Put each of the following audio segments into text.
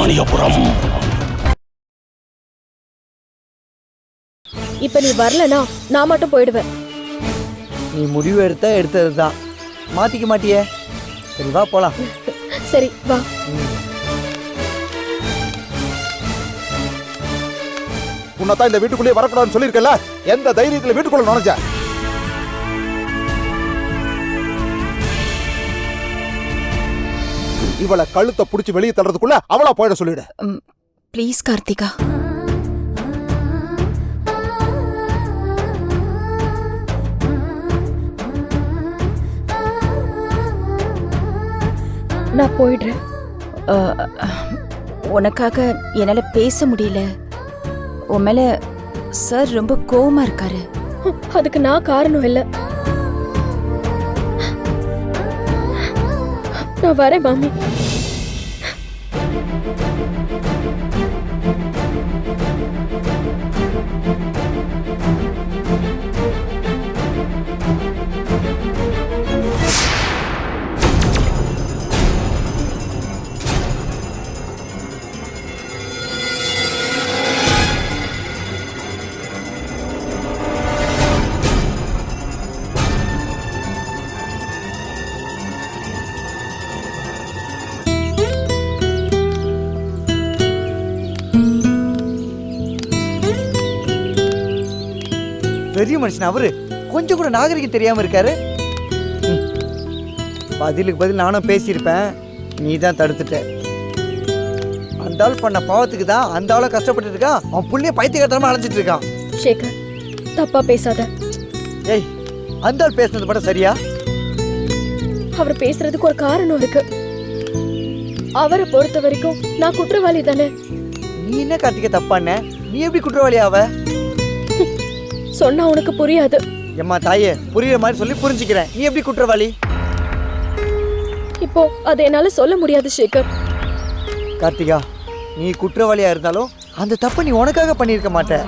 சுப்பிரமணியபுரம். இப்ப நீ வரலனா நான் மட்டும் போயிடுவேன். நீ முடிவு எடுத்ததுதான், மாத்திக்க மாட்டியே. சரி வா போலாம். சரி வா. உன்னதான் இந்த வீட்டுக்குள்ளே வரக்கூடாதுன்னு சொல்லியிருக்கல, எந்த தைரியத்துல வீட்டுக்குள்ள நுழைஞ்ச? இவளை கழுத்தை புடிச்சு வெளியே தள்ளுறதுக்குள்ள அவளா போயிட சொல்லிடு. ப்ளீஸ் கார்த்திகா. நான் போயிடுறேன். உனக்காக என்னால பேச முடியல. உன் மேல சார் ரொம்ப கோவமா இருக்காரு. அதுக்கு நான் காரணம் இல்ல. நான் வரேன் மாமி. பெரிய மனுஷன் அவரு, கொஞ்சம் கூட நாகரிகம் தெரியாம இருக்காரு. பதிலுக்கு பதில் நானும் பேசியிருப்பேன், நீ தான் தடுத்துட்ட. அந்த ஆள் பண்ண பாவத்துக்கு தான் அந்த ஆளை கஷ்டப்பட்டு இருக்கான். அவன் புள்ளைய பைத்தியக்காரத்தனமா அலைஞ்சிட்டு இருக்கான். சேகர், தப்பா பேசாத. ஏய், அந்த ஆள் பேசுனது மட்டும் சரியா? அவர் பேசுறதுக்கு ஒரு காரணம் இருக்கு. அவரை பொறுத்த வரைக்கும் நான் குற்றவாளி தானே. நீ என்ன கார்த்திகை தப்பான? நீ எப்படி குற்றவாளி ஆவ? சொன்னா உனக்கு புரியாது. எம்மா தாயே, புரியுற மாதிரி சொல்லி புரிஞ்சுக்கிறேன். நீ எப்படி குற்றவாளி? இப்போ அதை என்னால சொல்ல முடியாது சேகர். கார்த்திகா, நீ குற்றவாளியா இருந்தாலும் அந்த தப்பை நீ உனக்காக பண்ணியிருக்க மாட்ட.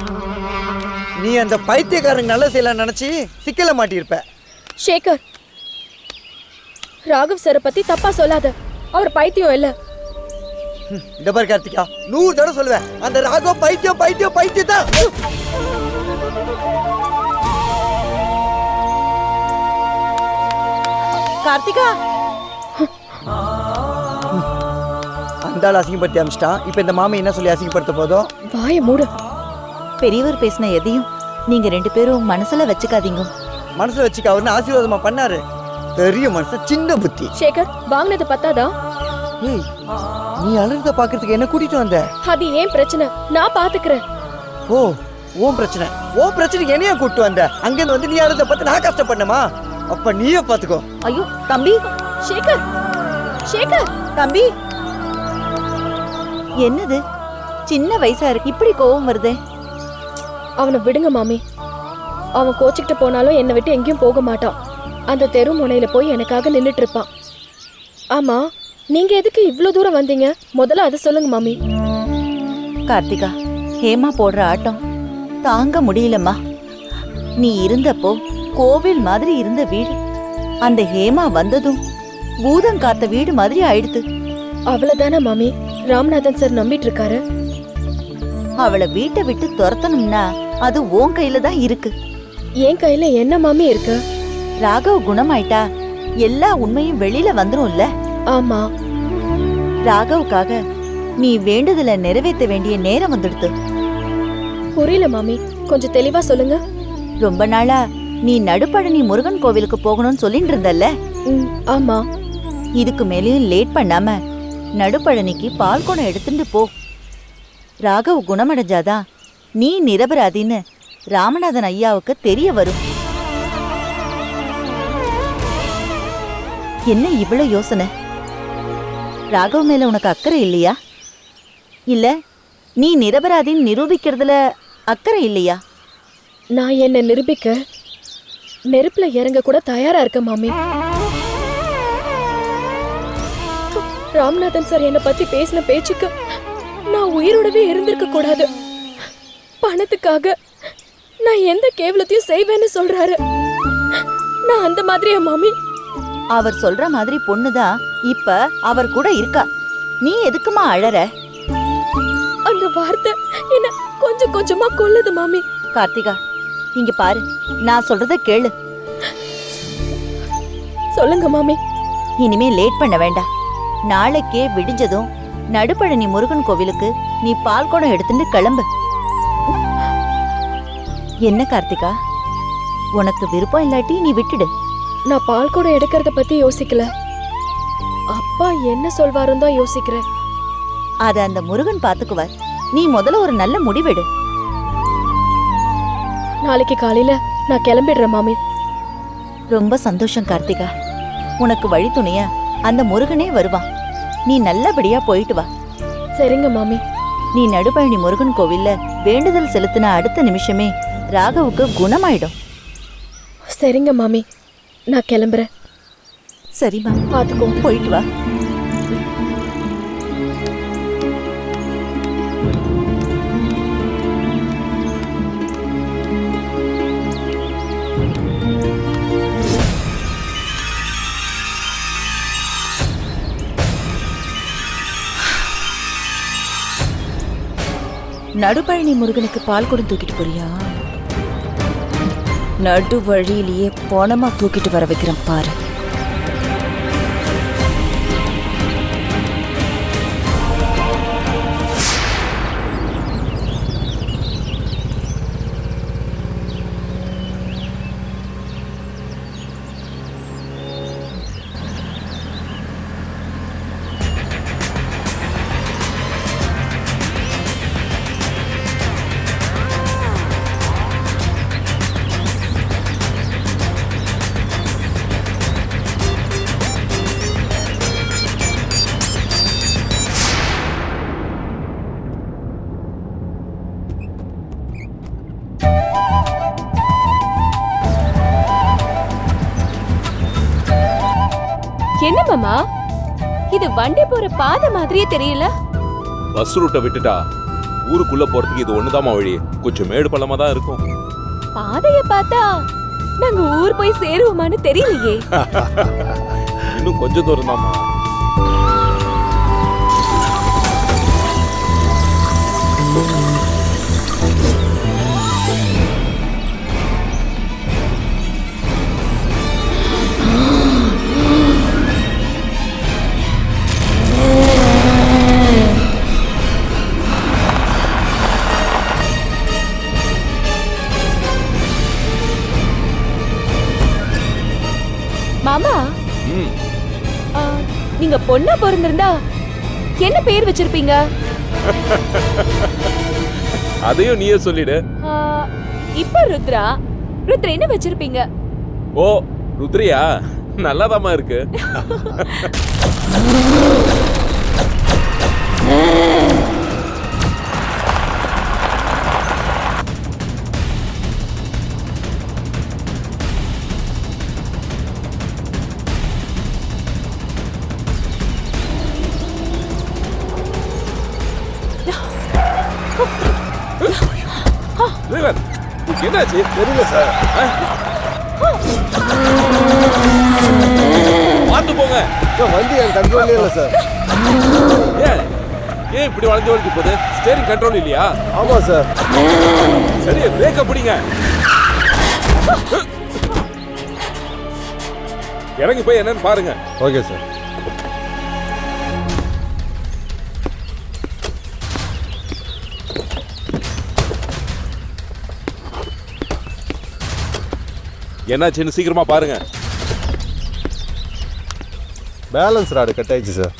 நீ அந்த பைத்தியக்காரங்க நல்ல செய்யலாம் நினைச்சு சிக்கல மாட்டியிருப்ப. சேகர், ராகவ் சாரை பத்தி தப்பா சொல்லாத. அவர் பைத்தியம் இல்ல. இந்த பாரு கார்த்திகா, 100 தடவை சொல்லுவேன், அந்த ராகவ் பைத்தியம் பைத்தியம் பைத்தியம் தான். கார்த்திகா, அந்த ஆள் அசிங்கப்படுத்தி அமிச்சிட்டான். இப்ப இந்த மாமி என்ன சொல்லி அசிங்கப்படுத்த போதும்? வாய மூடு. பெரியவர் பேசின எதையும் நீங்க 2 பேரும் மனசுல வச்சுக்காதீங்க. மனசுல வச்சுக்க, அவர்னு ஆசீர்வாதமா பண்ணாரு. பெரிய மனுஷன், சின்ன புத்தி. சேகர், வாங்கினது பத்தாதா? ஏய், நீ அழுறத பாக்குறதுக்கு என்ன கூட்டிட்டு வந்த? அது ஏன் பிரச்சனை, நான் பாத்துக்கிறேன். ஓ, உன் பிரச்சனை. உன் பிரச்சனைக்கு என்னைய கூட்டு வந்த? அங்கிருந்து வந்து நீ அழுறத பார்த்து நான் கஷ்டப்படணுமா? அப்ப நீயே பாத்துக்கோ. ஐயோ தம்பி. சேகர், சேகர். தம்பி, என்னது சின்ன வயசா இருக்கு, இப்படி கோவம் வருதே? அவனை விடுங்க மாமி. அவன் கோச்சிக்கிட்டு போனாலும் என்னை விட்டு எங்கேயும் போக மாட்டான். அந்த தெரு முனையில போய் எனக்காக நின்னுட்டு இருப்பான். ஆமா, நீங்க எதுக்கு இவ்வளவு தூரம் வந்தீங்க? முதல்ல அதை சொல்லுங்க மாமி. கார்த்திகா, ஹேமா போடுற ஆட்டம் தாங்க முடியலம்மா. நீ இருந்தப்போ கோவில் மாதிரி இருந்த வீடு, அந்த ஹேமா வந்ததும் பூதம் காத்த வீடு மாதிரி ஆயிடுது. அவ்வளவுதானே மாமி ராமநாதன் சார் நம்பிட்டு இருக்காரு. அவளை வீட்டை விட்டு துரத்தணும்னா அது உன் கையில தான் இருக்கு. என் கையில என்ன மாமி இருக்கு? ராகவ் குணமாயிட்டா எல்லா உண்மையும் வெளியில வந்துரும்ல. ஆமா, ராகவுக்காக நீ வேண்டுதலை நிறைவேற்ற வேண்டிய நேரம் வந்துடுது. புரியல மாமி, கொஞ்சம் தெளிவா சொல்லுங்க. ரொம்ப நாளா நீ நடுப்பழனி முருகன் கோவிலுக்கு போகணும்னு சொல்லிட்டு இருந்தல்ல? ஆமா. இதுக்கு மேலேயும் லேட் பண்ணாம நடுப்பழனிக்கு பால் குடம் எடுத்துட்டு போ. ராகவ் குணமடைஞ்சாதான் நீ நிரபராதின்னு ராமநாதன் ஐயாவுக்கு தெரிய வரும். என்ன இவ்வளவு யோசனை? ராகவ் மேல உனக்கு அக்கறை இல்லையா? இல்ல நீ நிரபராதின்னு நிரூபிக்கிறதுல அக்கறை இல்லையா? நான் என்ன நிரூபிக்க நெருப்புல இறங்க கூட தயாரா இருக்க மாமி. ராமநாதன் சார் என்ன பத்தி பேசின பேச்சுக்கு நான் உயிரோடவே இருந்திருக்க கூடாது. பணத்துக்காக நான் எந்த கேவலத்தையும் செய்வேன்னு சொல்றாரு. நான் அந்த மாதிரியா மாமி? அவர் சொல்ற மாதிரி பொண்ணுதான் இப்ப அவர் கூட இருக்கா. நீ எதுக்குமா அழற? வார்த்தை என்ன கொஞ்சம் கொஞ்சமா கொல்லுது மாமி. கார்த்திகா, இங்க பாரு, நான் சொல்றத கேளு. சொல்லுங்க மாமி. இனிமே லேட் பண்ண வேண்டாம். நாளைக்கே விடிஞ்சதும் நடுப்பழனி முருகன் கோவிலுக்கு நீ பால் குடம் எடுத்துட்டு கிளம்பு. என்ன கார்த்திகா, உனக்கு விருப்பம் இல்லாட்டி நீ விட்டுடு. நான் பால் கூட எடுக்கிறத பத்தி யோசிக்கல. அப்பா என்ன சொல்வாருன்னு தான் யோசிக்கிறேன். அத அந்த முருகன் பாத்துக்குவார். நீ முதல்ல ஒரு நல்ல முடிவெடு. நாளைக்கு காலையில நான் கிளம்பிடுறேன் மாமி. ரொம்ப சந்தோஷம் கார்த்திகா. உனக்கு வழி துணைய அந்த முருகனே வருவான். நீ நல்லபடியா போயிட்டு வா. சரிங்க மாமி. நீ நடுப்பழனி முருகன் கோவில்ல வேண்டுதல் செலுத்தின அடுத்த நிமிஷமே ராகவுக்கு குணமாயிடும். சரிங்க மாமி, நான் கிளம்புறேன். சரிம்மா, பாத்துக்கோ. போயிட்டு வா. நடுப்பழனி முருகனுக்கு பால் குடம் தூக்கிட்டு போறியா? நடு வழியிலேயே பணமா தூக்கிட்டு வர வைக்கிறேன் பாரு. என்ன மாமா, இது வண்டி போற பாதை மாதிரியே தெரியல. பஸ் ரூட்டை விட்டுட்டா ஊருக்குள்ள போறதுக்கு இது ஒண்ணுதாமா வழி. கொஞ்சம் மேடு பள்ளமா தான் இருக்கும். பாதைய பார்த்தா நாங்க ஊர் போய் சேருவோமான்னு தெரியலையே. இன்னும் கொஞ்சம் தூரம் தாமா. மாமா, நீங்க பொண்ணா பிறந்திருந்தா என்ன பேர் வச்சிருப்பீங்க? அதையும் நீயே சொல்லிடு. இப்ப ருத்ரா. ருத்ரா என்ன வச்சிருப்பீங்க? ஓ, ருத்ரியா, நல்லாதாமா இருக்கு. என்னாச்சு? தெரியல சார். பார்த்து போங்க. வண்டி என் கண்ட்ரோல்லே இல்லை சார். ஏன் இப்படி வளைஞ்சு வளைஞ்சு போகுது? ஸ்டேரிங் கண்ட்ரோல் இல்லையா? ஆமா சார். சரி, பிரேக்க பிடிங்க. இறங்கி போய் என்னன்னு பாருங்க. Okay sir. என்னாச்சுன்னு சீக்கிரமா பாருங்க. பேலன்ஸ் ராடு கட் ஆயிடுச்சு சார்.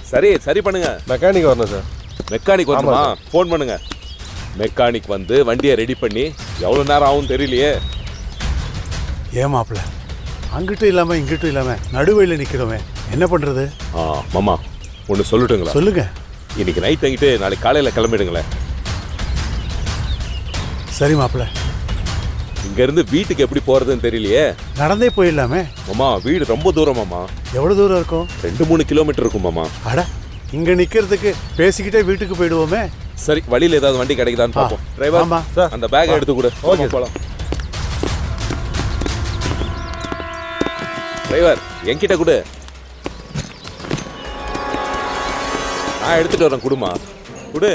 சரி பண்ணுங்க. மெக்கானிக் வரணும் சார். மெக்கானிக் வரணுமா? ஃபோன் பண்ணுங்க. மெக்கானிக் வந்து வண்டியை ரெடி பண்ணி எவ்வளோ நேரம் ஆகும் தெரியலையே. ஏமாப்ல அங்கிட்டும் இல்லாம இங்கிட்டும் இல்லாம நடுவழியில் நிக்கிறோமே, என்ன பண்றது? மாமா, ஒன்று சொல்லட்டுங்களா? சொல்லுங்க. இன்னைக்கு நைட் தங்கிட்டு நாளைக்கு காலையில் கிளம்பிடுங்களேன். சரி மாப்ள. இங்க இருந்து வீட்டுக்கு எப்படி போறதுன்னு தெரியலையே. நடந்தே போயிடலாமே. மாமா, வீடு ரொம்ப தூரம் மாமா. எவ்வளவு தூரம் இருக்கும்? 2-3 கிலோமீட்டர் இருக்கும் மாமா. அட, இங்க நிக்கிறதுக்கு பேசிக்கிட்டே வீட்டுக்கு போயிடுவோமே. சரி, வழியில ஏதாவது வண்டி கிடைக்குதான்னு பார்ப்போம். டிரைவர், ஆமா. அந்த பேக்கை எடுத்து கொடு. ஓகே, போலாம். டிரைவர், என்கிட்ட கொடு. நான் எடுத்துட்டு வரேன். குடுமா, குடு.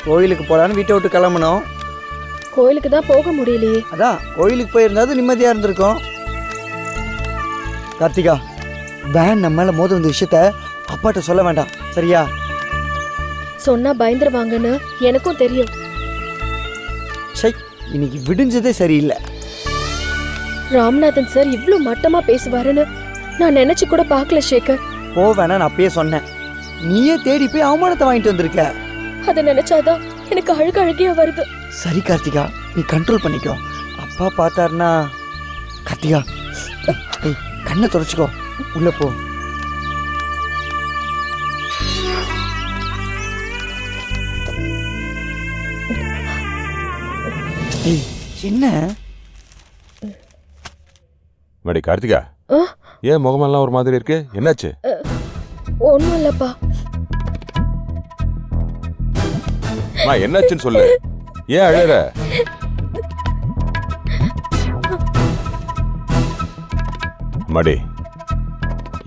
கோயிலுக்கு போகலான்னு வீட்டை விட்டு கிளம்பணும். கோயிலுக்கு தான் போக முடியலையே. அதான் கோயிலுக்கு போயிருந்தாது நிம்மதியாக இருந்திருக்கும். கார்த்திகா, வேன் நம்ம மேலே மோத வந்த விஷயத்த அப்பாட்ட சொல்ல வேண்டாம், சரியா? சொன்னா பயந்துருவாங்கன்னு எனக்கும் தெரியும். சை, இன்னைக்கு விடிஞ்சதே சரியில்லை. ராமநாதன் சார் இவ்ளோ மட்டமா பேசுவாருன்னு நான் நினைச்சு கூட பார்க்கல சேகர். போவேணா நான் அப்பயே சொன்னேன். நீயே தேடி போய் அவமானத்தை வாங்கிட்டு வந்திருக்க. அதை நினைச்சாதான் எனக்கு அழுகையா வருது. சரி கார்த்திகா, நீ கண்ட்ரோல் பண்ணிக்கோ. அப்பா பார்த்தாருன்னா. கார்த்திகா, ஏய், கண்ணை தொடச்சிக்கோ, உள்ள போ. ஏய், என்ன மடி கார்த்திகா, ஏன் முகமெல்லாம் ஒரு மாதிரி இருக்கு? என்னாச்சு? ஒண்ணும் இல்லப்பா. என்னாச்சுன்னு சொல்லு. ஏன் அழற? மடி,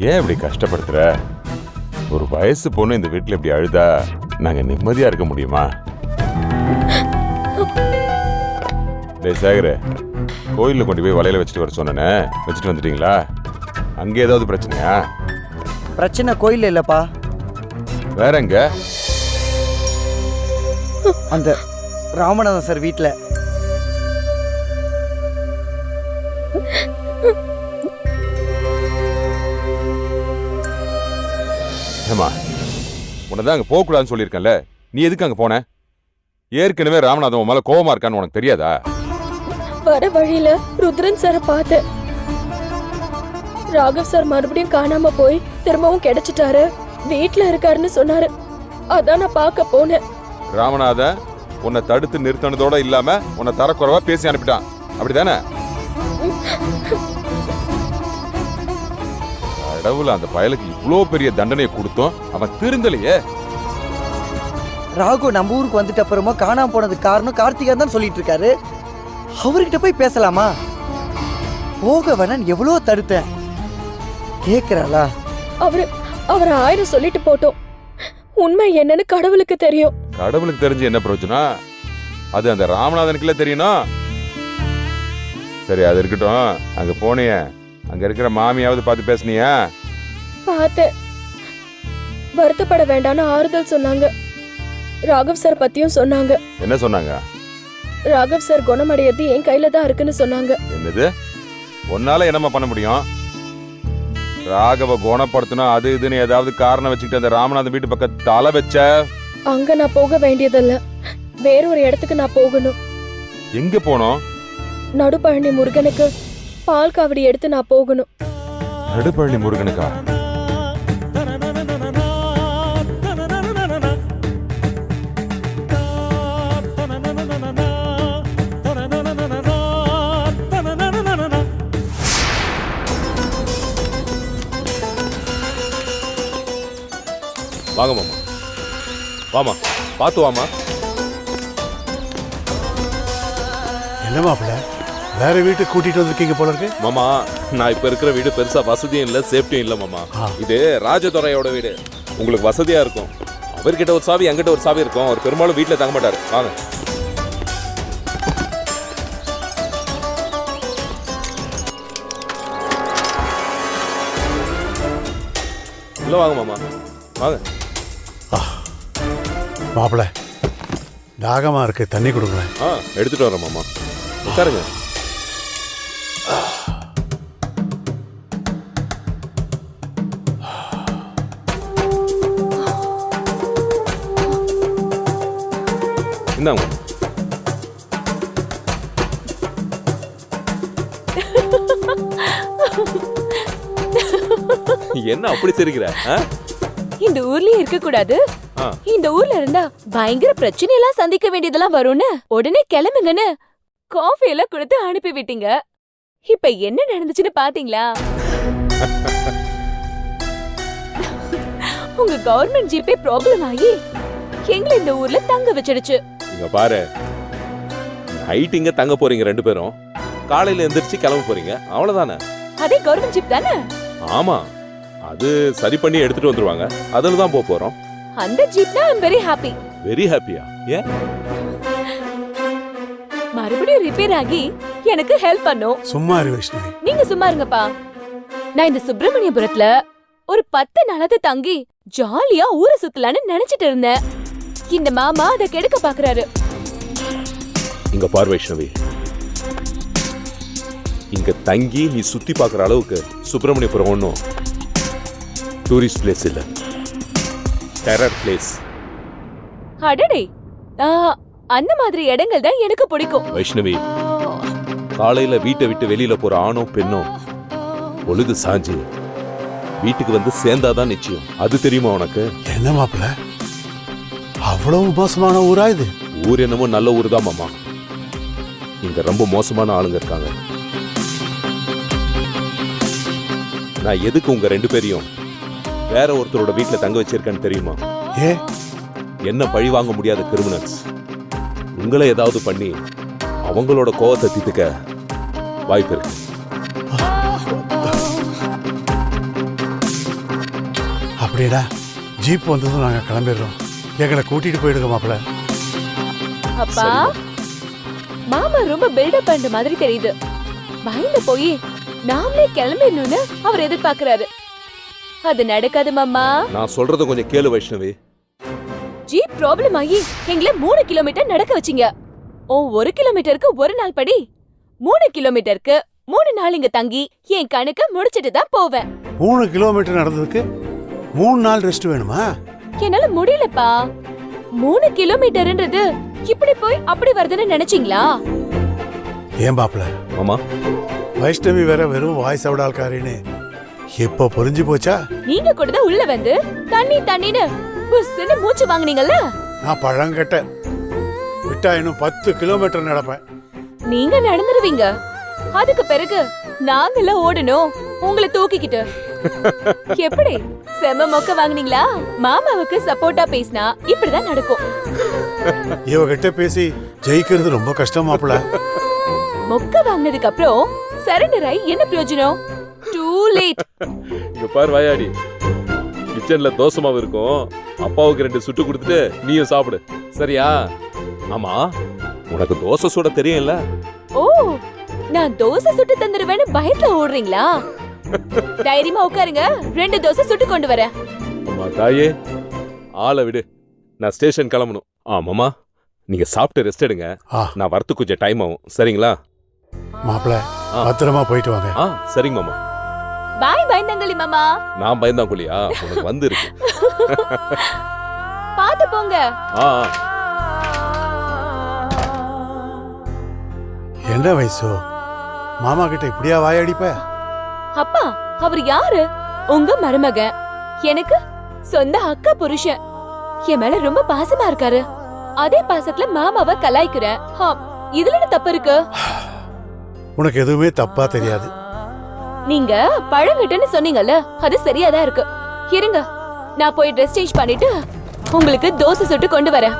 ஏன் இப்படி கஷ்டப்படுத்துற? ஒரு வயசு பொண்ணு இந்த வீட்டுல இப்படி அழுதா நாங்க நிம்மதியா இருக்க முடியுமா? டேய் சேகர், கோயிலில் கொண்டு போய் வலையில வச்சுட்டு வர சொன்னேனே, வச்சுட்டு வந்துட்டீங்களா? அங்கே ஏதாவது பிரச்சனையா? பிரச்சனை கோயில்ல இல்லப்பா. வேற எங்க? அந்த ராமநாதன் சார் வீட்டில். ஏமா, உன்னதான் அங்க போக கூடாதுன்னு சொல்லியிருக்கேன்ல, நீ எதுக்கு அங்க போன? ஏற்கனவே ராமநாதன் மேல கோவமா இருக்கான்னு உனக்கு தெரியாதா? வர வழியில ருத்ரன் சாரை பார்த்தேன். ராகவ் சார் மறுபடியும் காணாம போய் திரும்பவும் கிடைச்சிட்டாரு, வீட்டுல இருக்காருன்னு சொன்னாரு. அதான் நான் பார்க்க போனேன். ராமநாதன் உன்னை தடுத்து நிறுத்தினதோட இல்லாம உன்னை தரக்குறைவா பேசி அனுப்பிட்டான், அப்படிதானே? கடவுள் அந்த பயலுக்கு இவ்வளோ பெரிய தண்டனையை கொடுத்தோம், அவன் திருந்தலையே. ராகு நம்ம ஊருக்கு வந்துட்ட அப்புறமா காணாம போனதுக்கு காரணம் கார்த்திகா தான் சொல்லிட்டு இருக்காரு. அவர்கிட்ட போய் பேசலாமா? போக வேணான்னு எவ்வளோ தடுத்தேன், கேக்குறாளா? அவர் 1000 சொல்லிட்டு போட்டோம். உண்மை என்னன்னு கடவுளுக்கு தெரியும். கடவுளுக்கு தெரிஞ்சு என்ன பிரயோஜனம்? அது அந்த ராமநாதனுக்குள்ள தெரியணும். சரி, அது இருக்கட்டும். அங்க போனிய, அங்க இருக்கிற மாமியாவது பார்த்து பேசுனியா? பார்த்தேன். வருத்தப்பட வேண்டாம்னு ஆறுதல் சொன்னாங்க. ராகவ் சார் பத்தியும் சொன்னாங்க. என்ன சொன்னாங்க? ராகவ் சார் குணமடையறது என் கையில தான் இருக்குன்னு சொன்னாங்க. என்னது? உன்னால என்னமா பண்ண முடியும்? ராகவ குணப்படுத்தணும் அது இதுன்னு ஏதாவது காரணம் வச்சுக்கிட்டு அந்த ராமநாதன் வீட்டு பக்கம் தலை வச்ச. அங்க நான் போக வேண்டியதில்ல, வேற ஒரு இடத்துக்கு நான் போகணும். எங்க போனோம்? நடுப்பழனி முருகனுக்கு பால் காவடி எடுத்து நான் போகணும். நடுப்பழனி முருகனுக்கா? வாங்க மாமா, வாமா, பார்த்து வாமா. என்ன மாப்பிள்ள, வேற வீட்டுக்கு கூட்டிட்டு வந்திருக்கீங்க போல இருக்கு. மாமா, நான் இப்ப இருக்கிற வீடு பெருசா வசதியும் இல்ல, சேஃப்டியும் இல்ல மாமா. இது ராஜதுரையோட வீடு, உங்களுக்கு வசதியா இருக்கும். அவர்கிட்ட ஒரு சாவி, என்கிட்ட ஒரு சாவி இருக்கும். அவர் பெரும்பாலும் வீட்டுல தங்க மாட்டாரு. வாங்க. உள்ள வாங்க மாமா, வாங்க. மாப்பிள்ள, தாகமா இருக்கு, தண்ணி கொடுங்களேன். எடுத்துட்டு வரேன் மாமா, உட்காருங்க. இந்தாங்க. என்ன அப்படி சிரிக்கிற? இந்த ஊர்லயே இருக்க கூடாது. இந்த ஊர்ல இருந்தா பயங்கர பிரச்சனை எல்லாம் சந்திக்க வேண்டியதெல்லாம் வரும்னு உடனே கிளம்புங்கன்னு காஃபி எல்லாம் கொடுத்து அனுப்பி விட்டீங்க. இப்ப என்ன நடந்துச்சுன்னு பாத்தீங்களா? உங்க கவர்மெண்ட் ஜிபே ப்ராப்ளம் ஆகி எங்களை இந்த ஊர்ல தங்க வச்சிடுச்சு. இங்க பாரு, நைட் இங்க தங்க போறீங்க ரெண்டு பேரும், காலையில எந்திரிச்சு கிளம்ப போறீங்க, அவ்வளவுதானே? அதே கவர்மெண்ட் ஜிப் தானே? ஆமா, அது சரி பண்ணி எடுத்துட்டு வந்துருவாங்க, அதுல தான் போறோம். அந்த ஜீப்னா ஐ அம் வெரி ஹாப்பி. வெரி ஹாப்பியா? ஏன்? மறுபடியும் ரிப்பேர் ஆகி எனக்கு ஹெல்ப் பண்ணும். சும்மா இரு வைஷ்ணவி. நீங்க சும்மா இருங்கப்பா. நான் இந்த சுப்பிரமணியபுரத்துல ஒரு 10 நாளாவது தங்கி ஜாலியா ஊரை சுத்தலான்னு நினைச்சிட்டு இருந்தேன். இந்த மாமா அதை கெடுக்க பாக்குறாரு. இங்க பார் வைஷ்ணவி, இங்க தங்கி நீ சுத்தி பார்க்குற அளவுக்கு சுப்பிரமணியபுரம் ஒன்றும் டூரிஸ்ட் பிளேஸ் இல்ல, டெரர் பிளேஸ். அடடே, அந்த மாதிரி இடங்கள் தான் எனக்கு பிடிக்கும். வைஷ்ணவி, காலையில வீட்டை விட்டு வெளியில போற ஆணோ பெண்ணோ பொழுது சாஞ்சு வீட்டுக்கு வந்து சேர்ந்தாதான் நிச்சயம். அது தெரியுமா உனக்கு? என்ன மாப்பிள்ள, அவ்வளவு மோசமான ஊரா இது? ஊர் என்னமோ நல்ல ஊர் தான் மாமா. இங்க ரொம்ப மோசமான ஆளுங்க இருக்காங்க. நான் எதுக்கு உங்க 2 பேரையும் வேற ஒருத்தரோட வீட்டுல தங்க வச்சிருக்கேன்னு தெரியுமா? ஏ, என்ன பழி வாங்க முடியாத கிரிமினல்ஸ் உங்களை ஏதாவது பண்ணி அவங்களோட கோவத்தை தீர்த்துக்க வாய்ப்பு இருக்கு. அப்படியேடா, ஜீப் வந்ததும் நாங்க கிளம்பிடுறோம். எங்களை கூட்டிட்டு போயிடுங்க மாப்பிள்ள. அப்பா, மாமா ரொம்ப பில்டப் பண்ற மாதிரி தெரியுது. பயந்து போய் நாமளே கிளம்பிடணும்னு அவர் எதிர்பார்க்கிறாரு. அது நடக்காது மாமா. நான் சொல்றத கொஞ்சம் கேளு வைஷ்ணவி. ஜீப் ப்ராப்ளம் ஆகி எங்களை 3 கிலோமீட்டர் நடக்க வச்சீங்க. 1 கிலோமீட்டருக்கு 1 நாள் படி, 3 கிலோமீட்டருக்கு 3 நாள் இங்க தங்கி என் கணக்க முடிச்சிட்டு தான் போவேன். 3 கிலோமீட்டர் நடந்ததுக்கு 3 நாள் ரெஸ்ட் வேணுமா? என்னால முடியலப்பா. 3 கிலோமீட்டர்ன்றது இப்படி போய் அப்படி வருதுன்னு நினைச்சீங்களா? ஏன் பாப்பல மாமா, வைஷ்ணவி வேற வெறும் வாய்ஸ் அவுட் ஆள்காரின்னு இப்போ புரிஞ்சு போச்சா? நீங்க கூட தான் உள்ள வந்து தண்ணி தண்ணின்னு புஸ்ஸுன்னு மூச்சு வாங்குனீங்கல்ல. நான் பழங்கட்ட விட்டா இன்னும் 10 கிலோமீட்டர் நடப்பேன். நீங்க நடந்துருவீங்க. அதுக்கு பிறகு நாங்கள ஓடணும் உங்களை தூக்கிக்கிட்டு. எப்படி செம மொக்க வாங்குனீங்களா? மாமாவுக்கு சப்போர்ட்டா பேசினா இப்படிதான் நடக்கும். இவகிட்ட பேசி ஜெயிக்கிறது ரொம்ப கஷ்டம் மாப்பிள்ள. மொக்க வாங்கினதுக்கு அப்புறம் சரண்டர் ஆகி என்ன பிரயோஜனம்? Too late. இங்க பார் வாயாடி, கிச்சன்ல தோசை மாவு இருக்கும். அப்பாவுக்கு 2 சுட்டு கொடுத்துட்டு நீயும் சாப்பிடு, சரியா? ஆமா, உனக்கு தோசை சுட தெரியும்ல? ஓ, நான் தோசை சுட்டு தந்துருவேன்னு பயத்துல ஓடுறீங்களா? தைரியமா உட்காருங்க, 2 தோசை சுட்டு கொண்டு வரேன். அம்மா தாயே, ஆளை விடு, நான் ஸ்டேஷன் கிளம்பணும். மாமா, நீங்க சாப்பிட்டு ரெஸ்ட் எடுங்க. ஆ. நான் வரத்துக்கு கொஞ்சம் டைம் ஆகும், சரிங்களா? மாப்பிள்ள பத்திரமா போயிட்டு வாங்க. சரிங்க மாமா. பாய் பயந்தங்களி மாமா. நான் பயந்தான் குழியா? உனக்கு வந்து இருக்கு. பாத்து போங்க. என்ன வயசு மாமா கிட்ட இப்படியா வாயடிப்ப? அப்பா, அவர் யாரு? உங்க மருமகன். எனக்கு சொந்த அக்கா புருஷன். என் மேல ரொம்ப பாசமா இருக்காரு. அதே பாசத்துல மாமாவை கலாய்க்கிறேன். இதுல என்ன தப்பு இருக்கு? உனக்கு எதுவுமே தப்பா தெரியாது. நீங்க பழங்கிட்டன்னு சொன்னீங்கல்ல, அது சரியாதான் இருக்கு. இருங்க, நான் போய் ட்ரெஸ் சேஞ்ச் பண்ணிட்டு உங்களுக்கு தோசை சுட்டு கொண்டு வரேன்.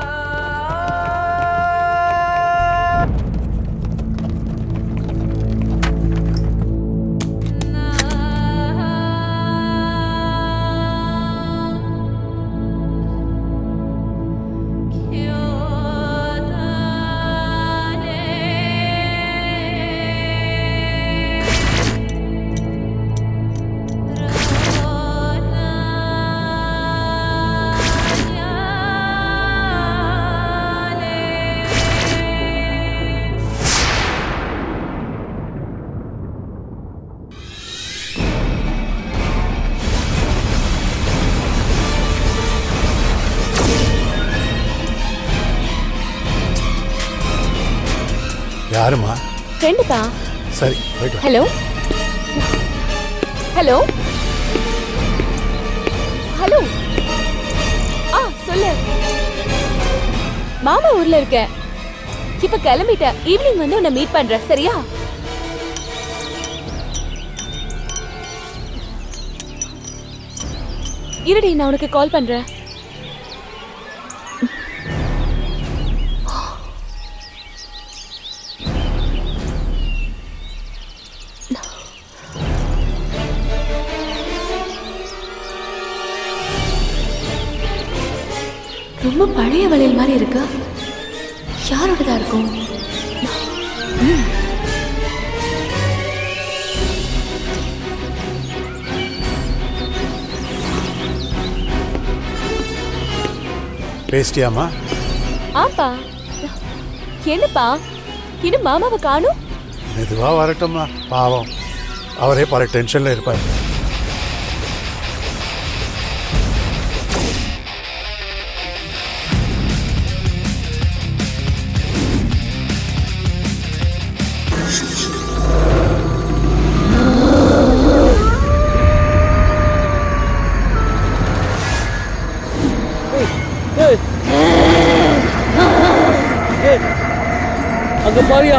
யாருமா? ஃப்ரெண்டுப்பா. சரி, போயிட்டு வா. Hello hello hello. சொல்லு. மாமா ஊர்ல இருக்கேன். இப்ப கிளம்பிட்டேன். ஈவினிங் வந்து உன்னை மீட் பண்றேன், சரியா? இருடி, நான் உனக்கு கால் பண்றேன். ரொம்ப பழைய வளையல் மாதிரி இருக்கு. யாரோடதா இருக்கும்? பேசிட்டியாமா? ஆப்பா. என்னப்பா இன்னும் மாமாவை காணும்? மெதுவா வரட்டும்மா, பாவம் அவரே பல டென்ஷன்ல இருப்பார். அங்க பாரியா